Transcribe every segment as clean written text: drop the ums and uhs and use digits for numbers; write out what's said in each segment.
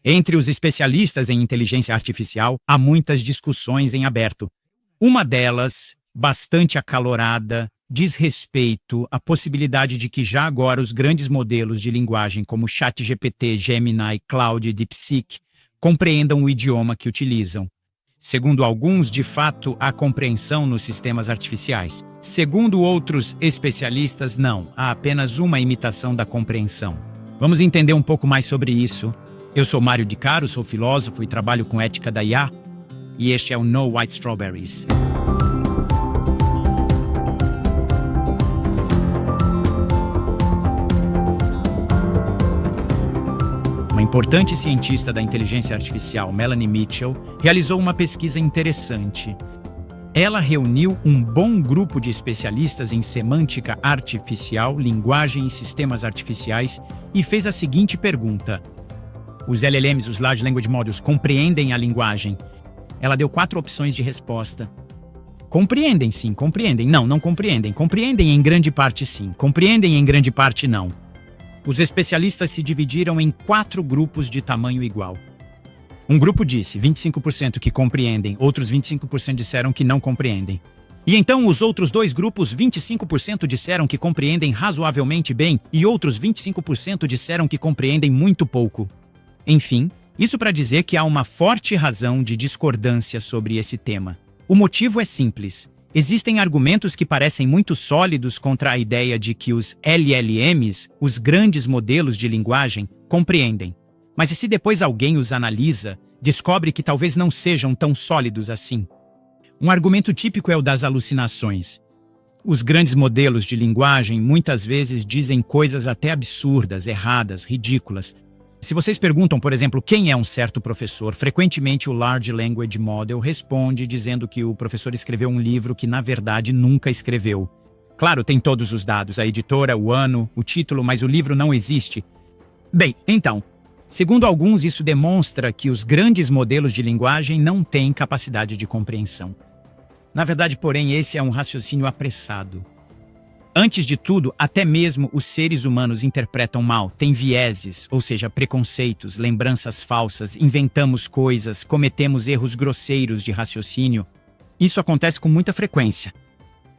Entre os especialistas em inteligência artificial, há muitas discussões em aberto. Uma delas, bastante acalorada, diz respeito à possibilidade de que já agora os grandes modelos de linguagem como ChatGPT, Gemini, Claude e DeepSeek compreendam o idioma que utilizam. Segundo alguns, de fato, há compreensão nos sistemas artificiais. Segundo outros especialistas, não. Há apenas uma imitação da compreensão. Vamos entender um pouco mais sobre isso. Eu sou Mário de Caro, sou filósofo e trabalho com ética da IA. E este é o No White Strawberries. Uma importante cientista da inteligência artificial, Melanie Mitchell, realizou uma pesquisa interessante. Ela reuniu um bom grupo de especialistas em semântica artificial, linguagem e sistemas artificiais e fez a seguinte pergunta: os LLMs, os Large Language Models, compreendem a linguagem? Ela deu 4 opções de resposta. Compreendem, sim. Compreendem. Não, não compreendem. Compreendem em grande parte, sim. Compreendem em grande parte, não. Os especialistas se dividiram em 4 grupos de tamanho igual. Um grupo disse 25% que compreendem, outros 25% disseram que não compreendem. E então os outros 2 grupos, 25% disseram que compreendem razoavelmente bem e outros 25% disseram que compreendem muito pouco. Enfim, isso para dizer que há uma forte razão de discordância sobre esse tema. O motivo é simples. Existem argumentos que parecem muito sólidos contra a ideia de que os LLMs, os grandes modelos de linguagem, compreendem. Mas e se depois alguém os analisa, descobre que talvez não sejam tão sólidos assim? Um argumento típico é o das alucinações. Os grandes modelos de linguagem muitas vezes dizem coisas até absurdas, erradas, ridículas. Se vocês perguntam, por exemplo, quem é um certo professor, frequentemente o Large Language Model responde dizendo que o professor escreveu um livro que, na verdade, nunca escreveu. Claro, tem todos os dados, a editora, o ano, o título, mas o livro não existe. Bem, então, segundo alguns, isso demonstra que os grandes modelos de linguagem não têm capacidade de compreensão. Na verdade, porém, esse é um raciocínio apressado. Antes de tudo, até mesmo os seres humanos interpretam mal, têm vieses, ou seja, preconceitos, lembranças falsas, inventamos coisas, cometemos erros grosseiros de raciocínio. Isso acontece com muita frequência.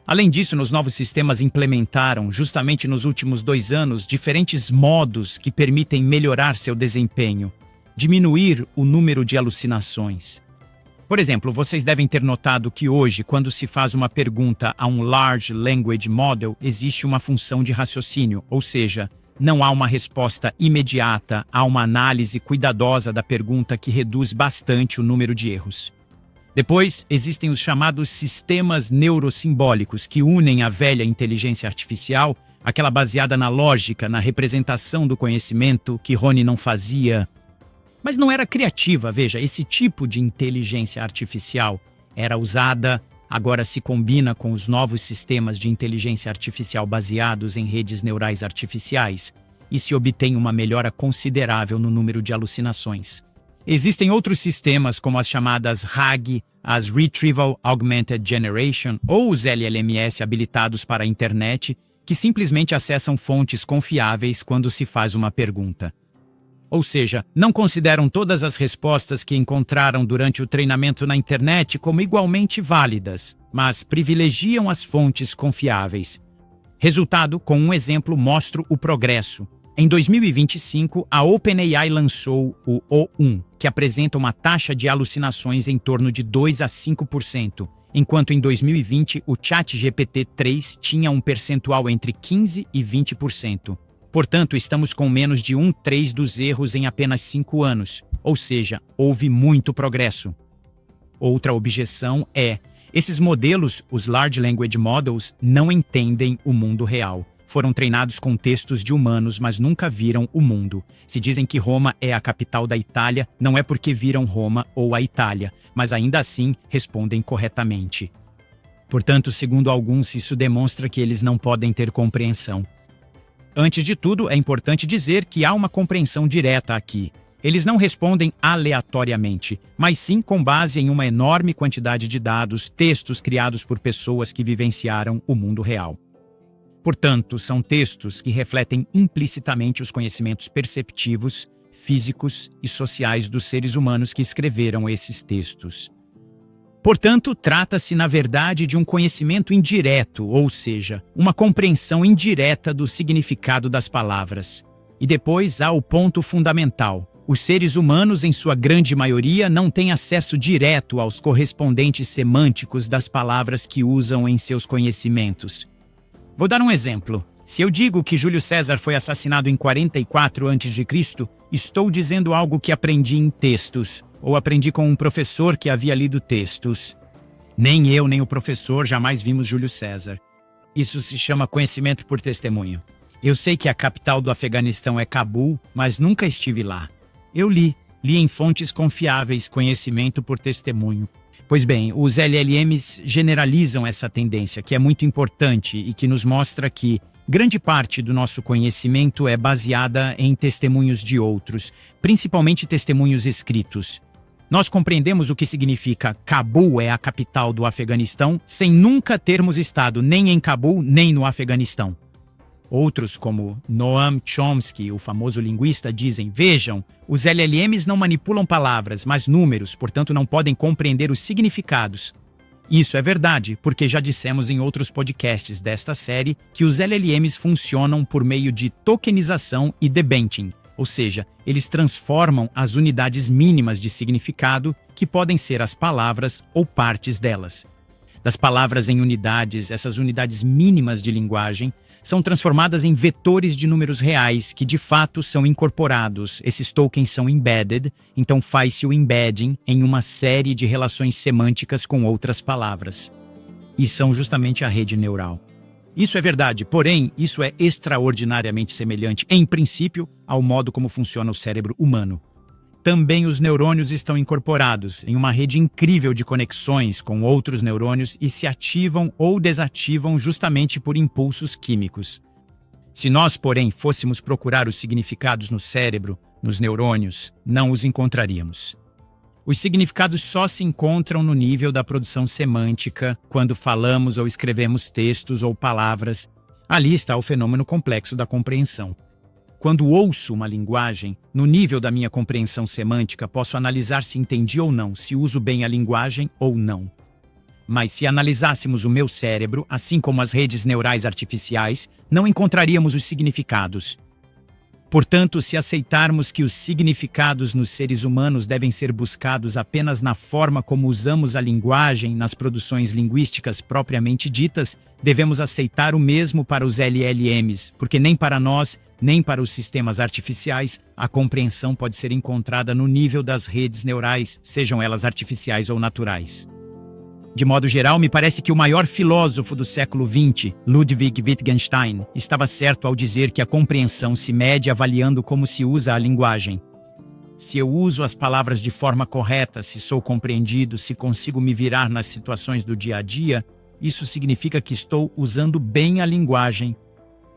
Além disso, nos novos sistemas implementaram, justamente nos últimos 2 anos, diferentes modos que permitem melhorar seu desempenho, diminuir o número de alucinações. Por exemplo, vocês devem ter notado que hoje, quando se faz uma pergunta a um Large Language Model, existe uma função de raciocínio, ou seja, não há uma resposta imediata, há uma análise cuidadosa da pergunta que reduz bastante o número de erros. Depois, existem os chamados sistemas neurosimbólicos, que unem a velha inteligência artificial, aquela baseada na lógica, na representação do conhecimento, que Rony não fazia. Mas não era criativa, veja, esse tipo de inteligência artificial era usada, agora se combina com os novos sistemas de inteligência artificial baseados em redes neurais artificiais e se obtém uma melhora considerável no número de alucinações. Existem outros sistemas como as chamadas RAG, as Retrieval Augmented Generation ou os LLMS habilitados para a internet, que simplesmente acessam fontes confiáveis quando se faz uma pergunta. Ou seja, não consideram todas as respostas que encontraram durante o treinamento na internet como igualmente válidas, mas privilegiam as fontes confiáveis. Resultado, com um exemplo, mostro o progresso. Em 2025, a OpenAI lançou o O1, que apresenta uma taxa de alucinações em torno de 2 a 5%, enquanto em 2020 o ChatGPT-3 tinha um percentual entre 15% e 20%. Portanto, estamos com menos de 1/3 dos erros em apenas 5 anos, ou seja, houve muito progresso. Outra objeção é: esses modelos, os Large Language Models, não entendem o mundo real. Foram treinados com textos de humanos, mas nunca viram o mundo. Se dizem que Roma é a capital da Itália, não é porque viram Roma ou a Itália, mas ainda assim respondem corretamente. Portanto, segundo alguns, isso demonstra que eles não podem ter compreensão. Antes de tudo, é importante dizer que há uma compreensão direta aqui. Eles não respondem aleatoriamente, mas sim com base em uma enorme quantidade de dados, textos criados por pessoas que vivenciaram o mundo real. Portanto, são textos que refletem implicitamente os conhecimentos perceptivos, físicos e sociais dos seres humanos que escreveram esses textos. Portanto, trata-se, na verdade, de um conhecimento indireto, ou seja, uma compreensão indireta do significado das palavras. E depois há o ponto fundamental. Os seres humanos, em sua grande maioria, não têm acesso direto aos correspondentes semânticos das palavras que usam em seus conhecimentos. Vou dar um exemplo. Se eu digo que Júlio César foi assassinado em 44 a.C., estou dizendo algo que aprendi em textos, ou aprendi com um professor que havia lido textos. Nem eu, nem o professor jamais vimos Júlio César. Isso se chama conhecimento por testemunho. Eu sei que a capital do Afeganistão é Cabul, mas nunca estive lá. Eu li em fontes confiáveis, conhecimento por testemunho. Pois bem, os LLMs generalizam essa tendência, que é muito importante e que nos mostra que grande parte do nosso conhecimento é baseada em testemunhos de outros, principalmente testemunhos escritos. Nós compreendemos o que significa Cabul é a capital do Afeganistão sem nunca termos estado nem em Cabul nem no Afeganistão. Outros, como Noam Chomsky, o famoso linguista, dizem: vejam, os LLMs não manipulam palavras, mas números, portanto não podem compreender os significados. Isso é verdade, porque já dissemos em outros podcasts desta série que os LLMs funcionam por meio de tokenização e debenting, ou seja, eles transformam as unidades mínimas de significado, que podem ser as palavras ou partes delas. Das palavras em unidades, essas unidades mínimas de linguagem são transformadas em vetores de números reais que de fato são incorporados. Esses tokens são embedded, então faz-se o embedding em uma série de relações semânticas com outras palavras. E são justamente a rede neural. Isso é verdade, porém, isso é extraordinariamente semelhante, em princípio, ao modo como funciona o cérebro humano. Também os neurônios estão incorporados em uma rede incrível de conexões com outros neurônios e se ativam ou desativam justamente por impulsos químicos. Se nós, porém, fôssemos procurar os significados no cérebro, nos neurônios, não os encontraríamos. Os significados só se encontram no nível da produção semântica, quando falamos ou escrevemos textos ou palavras. Ali está o fenômeno complexo da compreensão. Quando ouço uma linguagem, no nível da minha compreensão semântica, posso analisar se entendi ou não, se uso bem a linguagem ou não. Mas se analisássemos o meu cérebro, assim como as redes neurais artificiais, não encontraríamos os significados. Portanto, se aceitarmos que os significados nos seres humanos devem ser buscados apenas na forma como usamos a linguagem nas produções linguísticas propriamente ditas, devemos aceitar o mesmo para os LLMs, porque nem para nós, nem para os sistemas artificiais, a compreensão pode ser encontrada no nível das redes neurais, sejam elas artificiais ou naturais. De modo geral, me parece que o maior filósofo do século XX, Ludwig Wittgenstein, estava certo ao dizer que a compreensão se mede avaliando como se usa a linguagem. Se eu uso as palavras de forma correta, se sou compreendido, se consigo me virar nas situações do dia a dia, isso significa que estou usando bem a linguagem.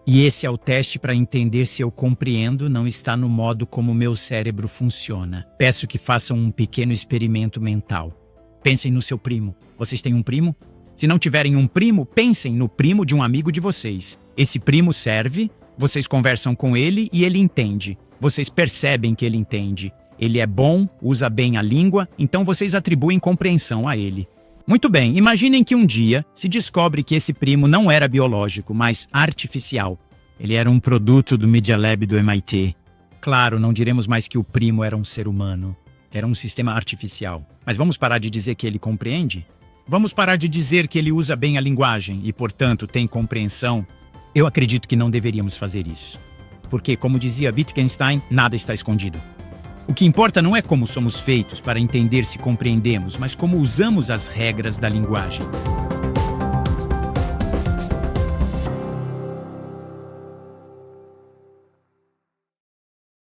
E esse é o teste para entender se eu compreendo, não está no modo como meu cérebro funciona. Peço que façam um pequeno experimento mental. Pensem no seu primo. Vocês têm um primo? Se não tiverem um primo, pensem no primo de um amigo de vocês. Esse primo serve, vocês conversam com ele e ele entende. Vocês percebem que ele entende. Ele é bom, usa bem a língua, então vocês atribuem compreensão a ele. Muito bem, imaginem que um dia se descobre que esse primo não era biológico, mas artificial. Ele era um produto do Media Lab do MIT. Claro, não diremos mais que o primo era um ser humano. Era um sistema artificial. Mas vamos parar de dizer que ele compreende? Vamos parar de dizer que ele usa bem a linguagem e, portanto, tem compreensão? Eu acredito que não deveríamos fazer isso. Porque, como dizia Wittgenstein, nada está escondido. O que importa não é como somos feitos para entender se compreendemos, mas como usamos as regras da linguagem.